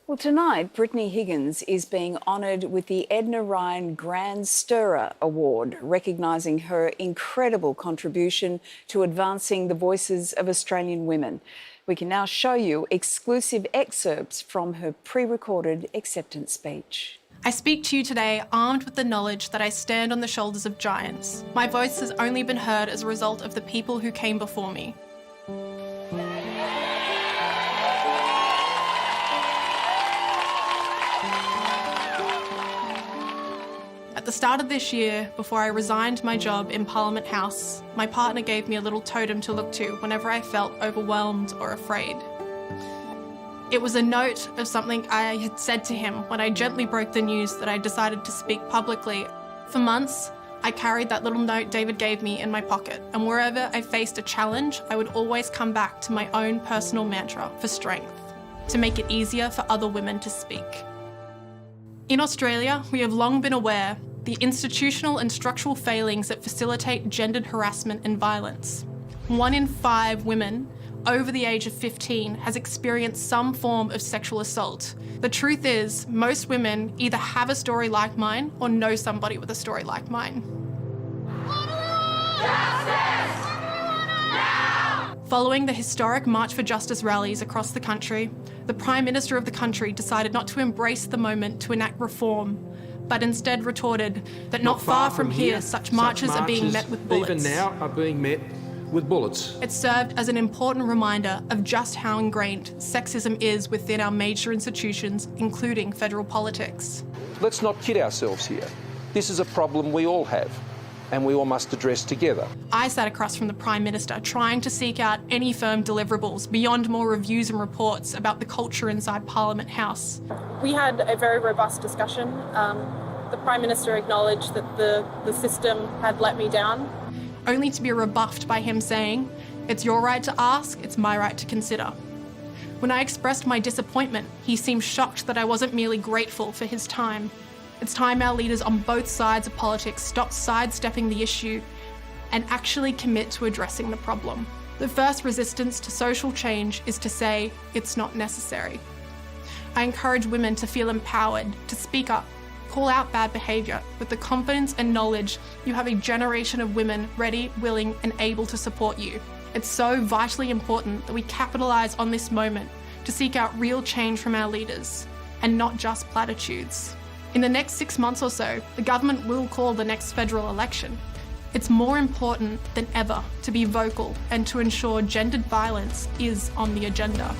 Well, tonight, Brittany Higgins is being honoured with the Edna Ryan Grand Stirrer Award, recognising her incredible contribution to advancing the voices of Australian women. We can now show you exclusive excerpts from her pre-recorded acceptance speech. I speak to you today armed with the knowledge that I stand on the shoulders of giants. My voice has only been heard as a result of the people who came before me. At the start of this year, before I resigned my job in Parliament House, my partner gave me a little totem to look to whenever I felt overwhelmed or afraid. It was a note of something I had said to him when I gently broke the news that I decided to speak publicly. For months, I carried that little note David gave me in my pocket, and wherever I faced a challenge, I would always come back to my own personal mantra for strength, to make it easier for other women to speak. In Australia, we have long been aware the institutional and structural failings that facilitate gendered harassment and violence. 1 in 5 women over the age of 15 has experienced some form of sexual assault. The truth is, most women either have a story like mine or know somebody with a story like mine. Justice! Now! Following the historic March for Justice rallies across the country, the Prime Minister of the country decided not to embrace the moment to enact reform, but instead retorted that not far from here, such marches are being met with bullets. Even now are being met with bullets. It served as an important reminder of just how ingrained sexism is within our major institutions, including federal politics. Let's not kid ourselves here. This is a problem we all have, and we all must address together. I sat across from the Prime Minister trying to seek out any firm deliverables beyond more reviews and reports about the culture inside Parliament House. We had a very robust discussion. The Prime Minister acknowledged that the system had let me down. Only to be rebuffed by him saying, "It's your right to ask, it's my right to consider." When I expressed my disappointment, he seemed shocked that I wasn't merely grateful for his time. It's time our leaders on both sides of politics stop sidestepping the issue and actually commit to addressing the problem. The first resistance to social change is to say, it's not necessary. I encourage women to feel empowered, to speak up, call out bad behaviour with the confidence and knowledge you have a generation of women ready, willing and able to support you. It's so vitally important that we capitalise on this moment to seek out real change from our leaders and not just platitudes. In the next 6 months or so, the government will call the next federal election. It's more important than ever to be vocal and to ensure gendered violence is on the agenda.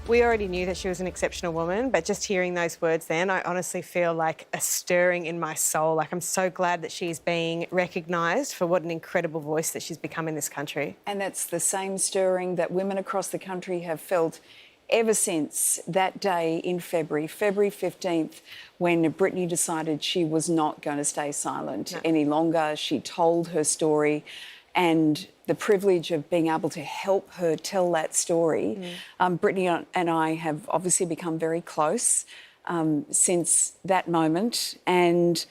We already knew that she was an exceptional woman, but just hearing those words then, I honestly feel like a stirring in my soul. Like, I'm so glad that she's being recognised for what an incredible voice that she's become in this country. And that's the same stirring that women across the country have felt ever since that day in February 15th, when Brittany decided she was not going to stay silent any longer. She told her story, and the privilege of being able to help her tell that story. Brittany and I have obviously become very close since that moment, and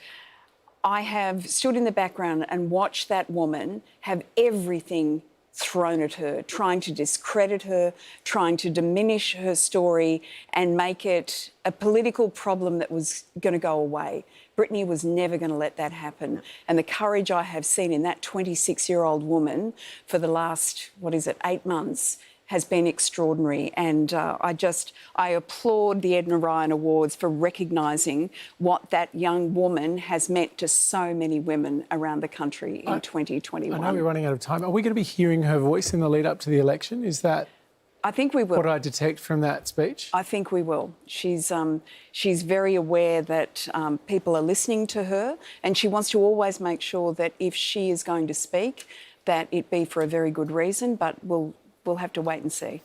I have stood in the background and watched that woman have everything thrown at her, trying to discredit her, trying to diminish her story and make it a political problem that was going to go away. Brittany was never going to let that happen. And the courage I have seen in that 26-year-old woman for the last, 8 months has been extraordinary. And I applaud the Edna Ryan Awards for recognising what that young woman has meant to so many women around the country in 2021. I know we're running out of time. Are we going to be hearing her voice in the lead up to the election? Is that... I think we will. What I detect from that speech? I think we will. She's very aware that people are listening to her, and she wants to always make sure that if she is going to speak, that it be for a very good reason, but we'll have to wait and see.